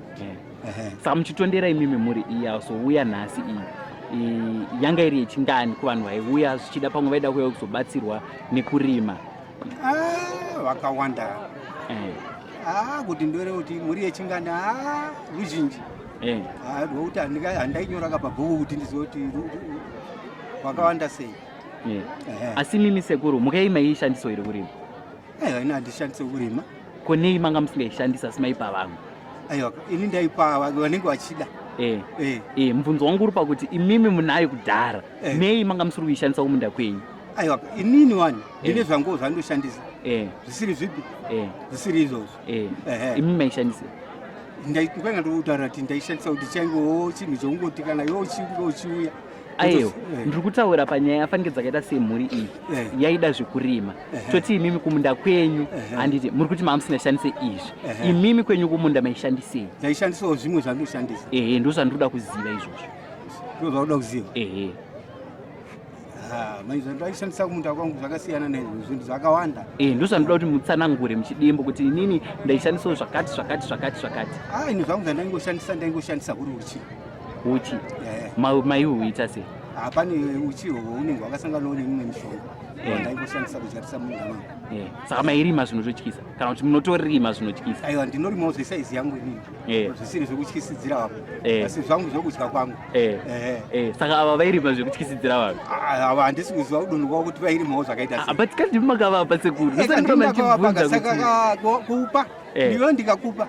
Saka muchitondera imimi mhuri iyi yazouya nhasi iyi yanga iri yechingani kuvanhu vaiuya zvichida pamwe vaida kuuya kuzobatsirwa nekurima? Vakawanda. Kuti ndore kuti mhuri yechingani ruzhinji. Ndokuti handainyora pabhuku kuti ndizive kuti vakawanda sei. Asi mimi sekuru mukaima yeishandiswa here kurima? Ina handishandise kurima. Konei manga musingaishandisa simaipa vamwe? Aiwa, ini ndaipa vanenge vachida. mubvunzo wangu uri pakuti imimi munayo kudhara nei manga musiri kuishandisa kumunda kwenyu? Aiwa, inini wani ndine zvangu zvandoshandisa zvisiri zvipi zvisiri izvozvo imimi maishandisa kwanga ndokutaura kuti ndaishandisa kuti changewo chinhu chongoti kana yochiuya. Aiyo, ndiri kutaura panyaya yafanike dzakaita semhuri iyi yaida zvekurima. Toti imimi kumunda kwenyu handiti muri kuti mamusina shandise izvi. Imimi kwenyu kumunda maishandisei? Ndaishandisawo zvimwe zvandoshandisa. Ndo zvandinoda kuziva izvozvo. Ndo zvauda kuziva? Maizvo ndaishandisa kumunda kwangu zvakasiyana nezvinhu zvakawanda. Ndo zvandinoda kuti mutsanangure muchidimbo kuti inini ndaishandisawo zvakati. Ino zvangu ndaingoshandisa kuri uchi. Maiuita sei? Pane uchi ihwohwo unenge hwakasanganawo neimwe mishonga ndaingoshandisa kudyarisa munda wangu. Saka mairima zvinototyisa kana kuti munotorima zvinotyisa? Aiwa, ndinorimawo zvesaizi yangu inini zvisiri zvekutyisidzira vanhu asi zvangu zvokudya kwangu. Saka ava vairima zvekutyisidzira vanhu? Ava handisi kuziva kudonho kwavo kuti vairimawo zvakaita sei. But kandi makavapa sekuru saka kupa ndiwe ndikakupa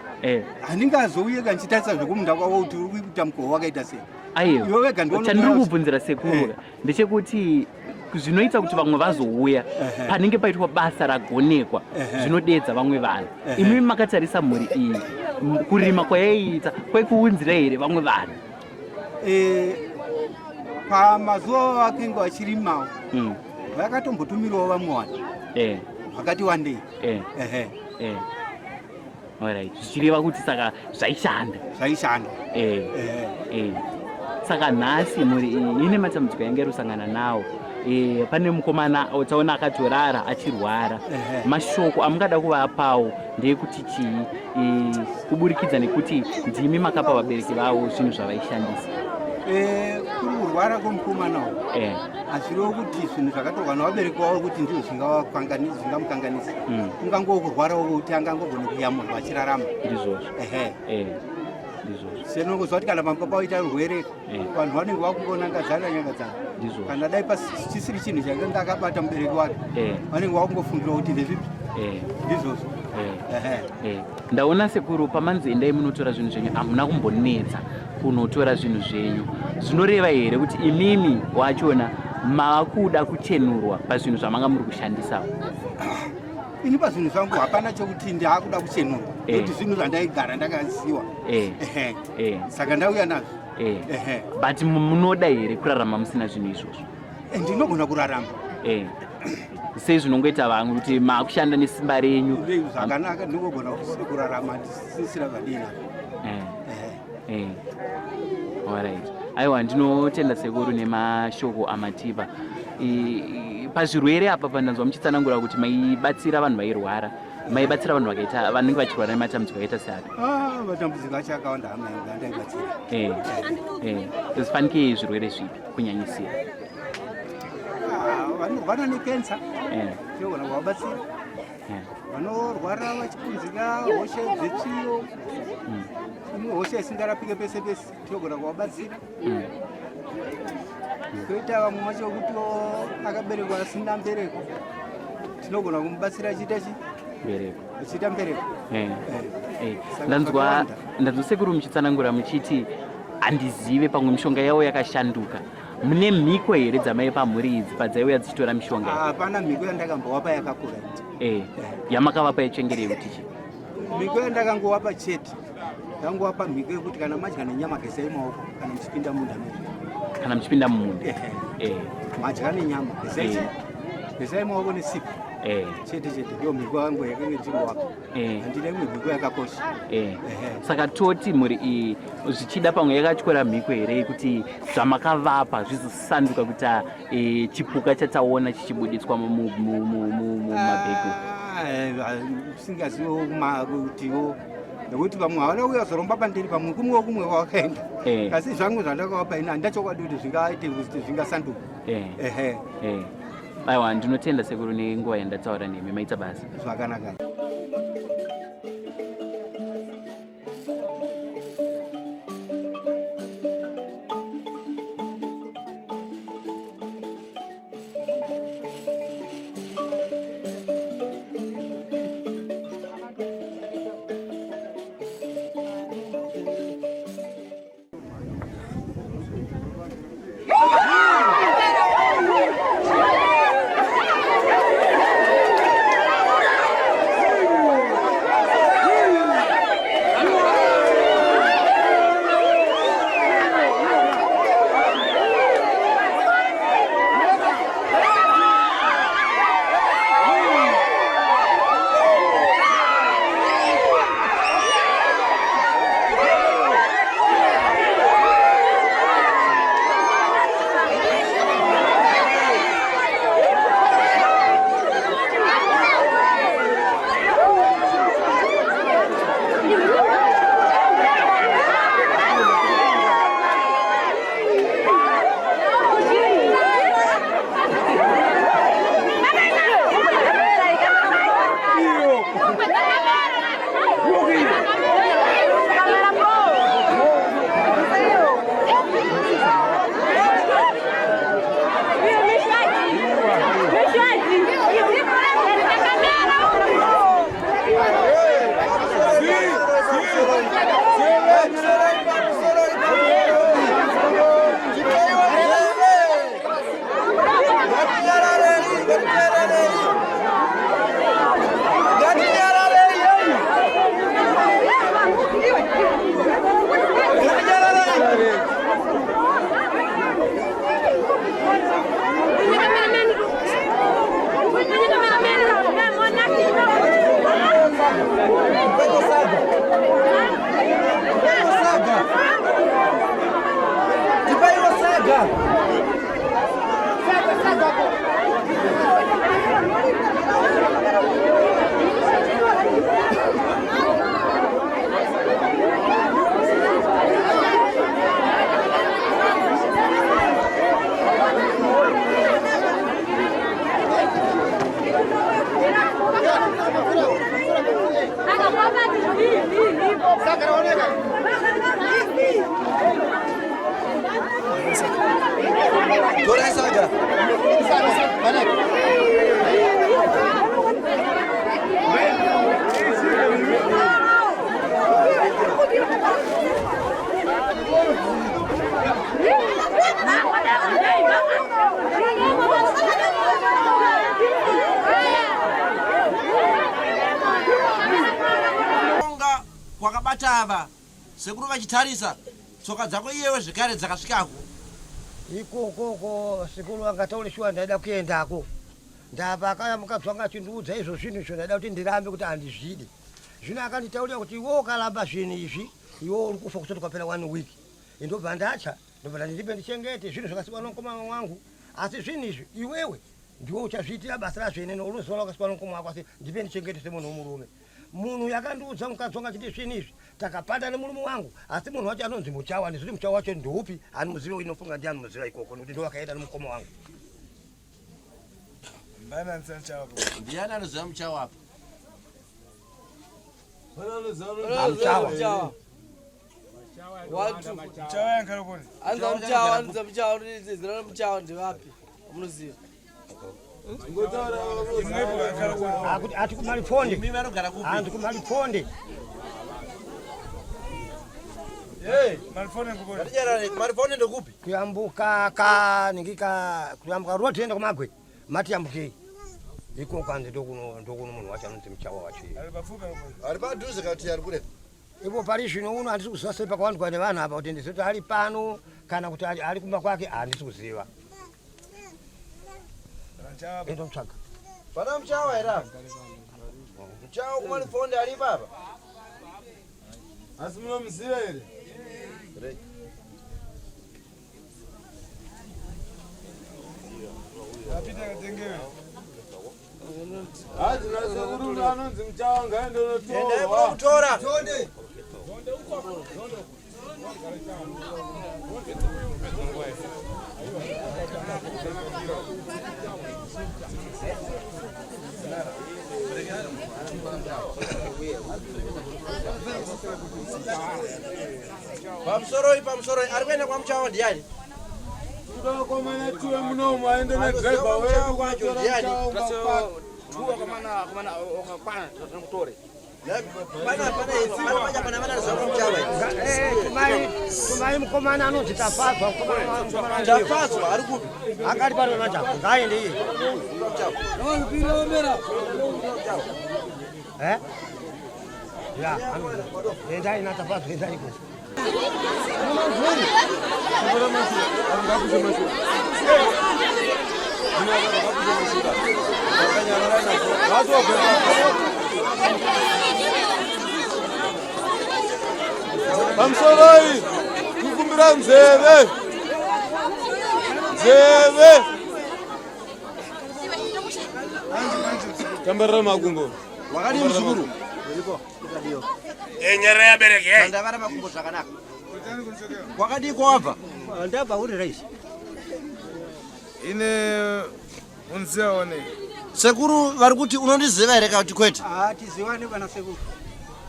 handingazouye ndichitarisa zvekumunda kwavo kuti uri kuita mukova wakaita sei. Aiyo, chandiri kubvunzira sekuru ndechekuti zvinoita kuti vamwe vazouya panenge paitwa basa ragonekwa zvinodedza vamwe vanhu. Imimi makatarisa mhuri iyi kurima kwayaiita kwaikuunzira here vamwe vanhu? Pamazuva vakinge vachirimawo vakatombotumirawo vamwe vanhu vakati wandei. Alright, zvichireva kuti saka zvaishanda. Saka nhasi mhuri iyi ine matambudziko yange rusangana nawo. Pane mukomana utaona akatorara achirwara. Mashoko amungada kuvapawo ndeyekuti chii kuburikidza nekuti ndimi makapa vabereki vavo zvinhu zvavaishandisa? Kuri kurwara kwomukomanawo hazvirevo kuti zvinhu zvakatorwa navabereki vavo kuti ndizvo zvingamukanganisa. Ungangowo kurwarawo kuti angangogone kuyamurwa achirarama. Ndizvozvo. Senongoziva kuti kana mababa waita urwere vanhu vanenge vakungonyangadzana kana dai chisiri chinhu chakanga akabata mubereki wake vanenge vakungofundira kuti ndezvipi ndizvozvo. Ndaona sekuru pamanzi endai munotora zvinhu zvenyu hamuna kumbonetsa kunotora zvinhu zvenyu. Zvinoreva here kuti imimi wachona mava kuda kuchenurwa pazvinhu zvamanga muri kushandisawo? Ini pazvinhu zvangu hapana chokuti ndaakuda kuchenurwa nokuti zvinhu zvandaigara ndakaziva saka ndauya nazvo. But munoda here kurarama musina zvinhu izvozvo? Ndinogona kurarama. Sei zvinongoita vamwe kuti makushanda nesimba renyu? Zvakanaka ndinogona kurarama ndisisira zvadina. Alright. Aiwa, ndinotenda sekuru nemashoko amatipa. Pazvirwere apa pandanzwa muchitsanangura kuti maibatsira vanhu vairwara, maibatsira vanhu vanenge vachirwara nematambudziko akaita seapi? Matambudziko acho akawanda hama yangu andaibatsira. Zifanike zvirwere zvipi kunyanyisira? Vanorwara nekensa tinogona kuvabatsira. Vanorwara vachikunzika hosha dzetsviyo, imwe hosha isingarapike pese pese tinogona kuvabatsira. Koita vamwe vacho kuti akaberekwa asina mbereko tinogona kumubatsira achiita achiita mbereko. Ndanzwa sekuru muchitsanangura muchiti handizive pamwe mishonga yavo yakashanduka. Mune mhiko here dzamaipa mhuri idzi padzaiuya dzichitora mishonga? Hapana mhiko yandakambovapa yakakura. Yamakavapa yachengerei kuti chi? Mhiko yandakangovapa chete ndangovapa mhiko yekuti kana madya nenyama gesai maoko kana muchipinda munda kana muchipinda mumunda madya nenyama gesai maoko nesipo chete ndiyo mhiko yangu yakanga ndingovapa. Handina imwe mhiko yakakosha. Saka toti mhuri iyi zvichida pamwe yakatyora mhiko here kuti zvamakavapa zvizosanduka kuti chipuka chataona chichibuditswa mumabhegu? Singazivo kutiwo nekuti vamwe havana kuuya zoromba pandiri pamwe kumwewo kumwe kwakaenda asi zvangu zvandakavapa ini handachokwadi kuti zvingaite kuti zvingasanduka. Aiwa, ndinotenda sekuru nenguva yandataura nemi maita basa zvakanaka. kwakabatava sekuru vachitarisa tsoka dzako iyewe zvekare dzakasvikako ikokoko sekuru angataurishwa ndaida kuendako ndapa akaya mukadzwanga chindiudza izvo zvinhu izvo ndaida kuti ndirambe kuti handizvidi zvino akanditaurira kuti iwe ukaramba zvinhu izvi iwe uri kufa kusati kwapera 1 week ndobva ndacha ndobva ndipe ndichengete zvinhu zvakasikwa nomukomana wangu asi zvinhu izvi iwewe ndiwe uchazviitira basa razveneno unoziva wakasikwa nomukomana wako asi ndipe ndichengete semunhu womurume munhu yakandiudza mukadzwanga chiti zvinhu izvi takapanda nemurume wangu asi munhu wacho anonzi Muchawa ndizviti Muchawa wacho ndoupi anomuziva inofunga ndiani muziva ikoko nokuti ndo wakaenda nemukoma wangu ndiani anoziva Muchawa apa ati kumalifonde andi kumalifonde Malifonde ndokupi kuyambuka ningika kuyambuka roti enda kumagwe mati yambukei iko kanze ndokuno munhu wacho anonzi Muchawa wacho ari padhuze kati ari kurepo ipo pari zvino uno handisi kuziva sei pakawandikwa nevanhu apa kuti ndizoti ari pano kana kuti ari kumba kwake handisi kuziva enda mutsvaga pana Muchawa here Muchawa kumalifonde ari papa asi munomuziva here apita katengewe hazi nasekuru anonzi Muchawa ngaende unotora pamusoroi ari kuenda kwa Muchawa ndiani kudakomana tuwe munomu aende nedreva wedu kwacho ndiani tumai mukomana anonzi Tafadzwa Tafadzwa ari kupi akati pano macha ngaende iye ya endai na Tafadzwa endai kusi pamusoroi kukumbira nzeve tambarira makumbo wakati muzukuru enyara yabereke ndavara makumbo zvakanaka kwakadiko wabva ndabva uri raisi ine unziva one sekuru vari kuti unondiziva here kuti kwete tizivane vana sekuru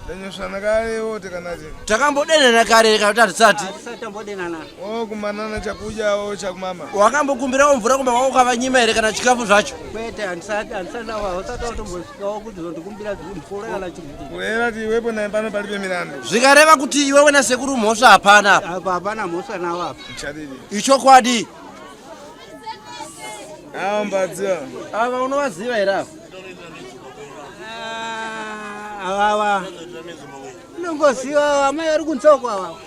ndanyosvana karewo tikanati takambodenana kare reka kuti hatisati tambodenana kumanana chakudyawo chakumama wakambokumbirawo mvura kumba kwako ukavanyima here kana chikafu zvacho kwete handisanawa usati watombosvikawo kuti zondikumbira mvura kana chikuti kureva kuti iwepo naye pano pali pemilandu zvikareva kuti iwewe nasekuru mhosva hapana apa hapana mhosva nawo apa chadidi ichokwadi mbadziwa ava unovaziva here ava avava unongoziva amai vari kunzako avava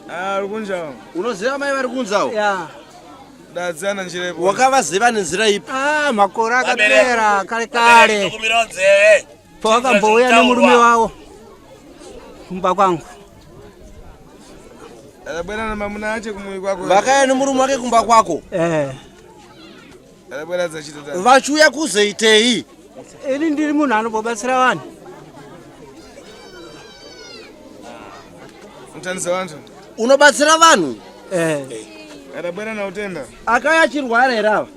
ari kunjawo unoziva mai vari kunzawo ya dadziana njirepo wakavaziva nenzira ipi makore akapera kare kare pawakambouya nemurume wavo kumba kwangu Alabwera na mamuna ache kumuli kwako. Vakaya ni murumu wake kumba kwako. Alabwera za chita tani. Vachuya kuzeitei. Ili ndiri munhu anobobatsira vanhu. Mtandisa wantu. Unobatsira vanhu? Alabwera na utenda. Akaya chirwara erava.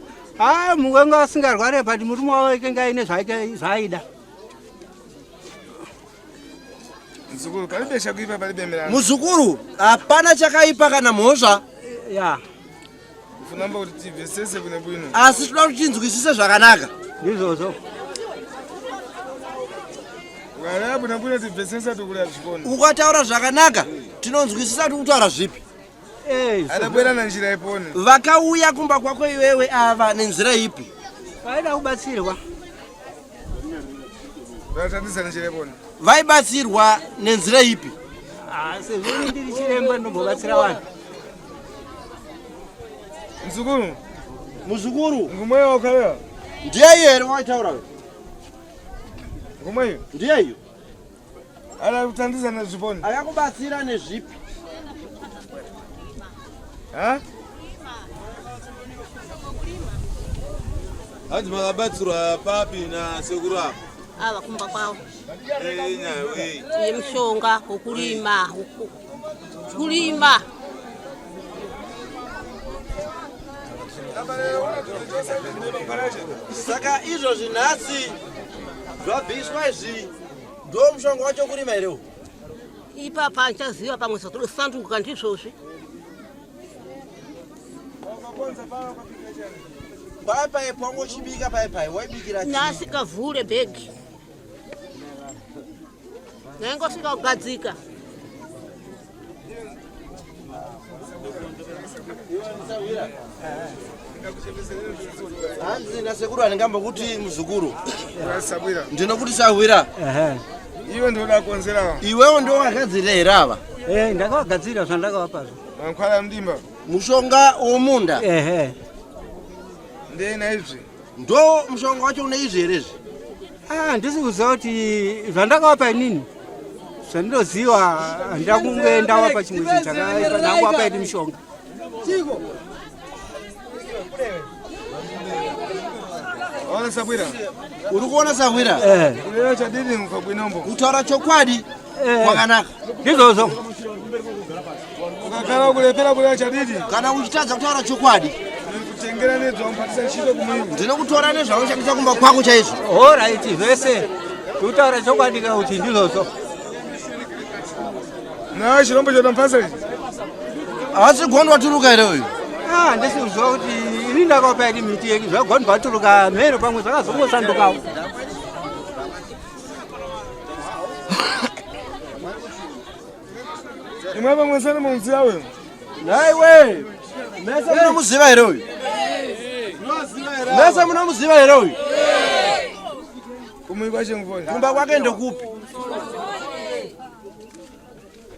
Munganga asingarware but murume wake ngaine zvaida. Mzukuru palibe chakuipa palibe milandu. Muzukuru hapana chakaipa kana mhosva. Ya. Funamba kuti tivesese kune bwino. Asi toda kuti tinzwisise zvakanaka. Ndizvozvo. Wala bwino bwino tivesese tukula chikondi. Ukataura zvakanaka tinonzwisisa tikutaura zvipi. Alabwera na njira ipone. Vakauya kumba kwako iwewe ava nenzira ipi? Vaida kubatsirwa. Vatandisa njira ipone. Vaibatsirwa nenzira ipi? Sezvino ndiri chiremba ndombobatsira vanhu. Mzukuru. Muzukuru. Ngumweyo wakalewa. Ndiye here waitaura wewe. Ngumweyo. Ndiye iyo. Ala kutandisa na zvipone. Akakubatsira nezvipi? Ha? Hanzi makabatsirwa papi na sekuru apo? Ava kumba kwawo. Nyawe. Yemshonga ukulima. Kulima. Saka izvo zvinhasi zvabviswa izvi ndo mushonga wacho kurima here? Ipapa nchaziva pamwe sotosanduka ndizvozvi. Paipai pangochibika paipai waibikira Nasikavhure bhegi. Nangosvika kugadzika. Hanzi nasekuru aningambokuti muzukuru. Sabwira. Ndinokuti Sahwira. Iwe ndoda konzera. Iwewe ndo wakagadzira here ava? Ndakavagadzira zvandakavapazvo. Mankwala mdimba. Mushonga womunda. Ndena izvi. Ndo mushonga wacho une izvi here izvi? Ndisi kuziva kuti zvandakavapa inini zvandinoziva handida kunge ndavapa chimwe chinhu chakaipa ndanguvapa ini mishonga. Ona Sabwira. Uri kuona Sahwira? Kulera chadini mukabwinombo. Kutaura chokwadi kwakanaka. Ndizvozvo. Ukakala kulepera kulera chadini. Kana uchitadza kutaura chokwadi kutengera nezvaunopatisa ntchito kumwini. Ndinokutora nezvaunoshandisa kumba kwako chaizvo. Alright, zvese kutaura chokwadi kuti ndizvozvo. Na chirombo chotamphasa ichi. Asi gondo watuluka here uyu? Ndisi kuziva kuti ini ndakavapa ini miti yeki zvagondo vatuluka mhero pamwe zvakazongosandukawo. Imwe pamwe sana muziva wewe. Naiwe. Mese munomuziva here uyu? Mese munomuziva here uyu? Kumwi kwache nguvoni. Kumba kwake ndokupi?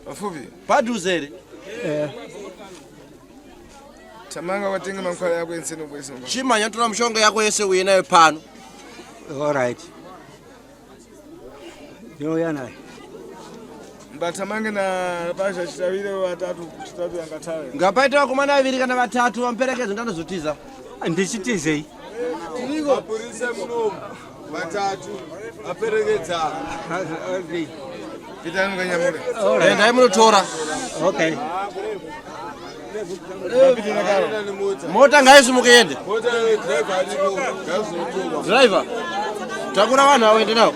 Pafupi. Padhuze here? Tamanga watenga mankwala yako enseno bwese. Chimanya tora mushonga yako yese uinayo pano. Alright. Ndouya naye. Mbatamange na basha chitawire watatu yangatale. Ngapaita vakomana vaviri kana vatatu vamuperekedza ndanozotiza. Ndichitizei. Mapurisa munomu vatatu vaperekedza. Pitani mukanyamura. Endai munotora. Okay. Mota ngaisimuke yende. Mota driver aliko ngazotuma. Driver. Takura vanhu vaende navo.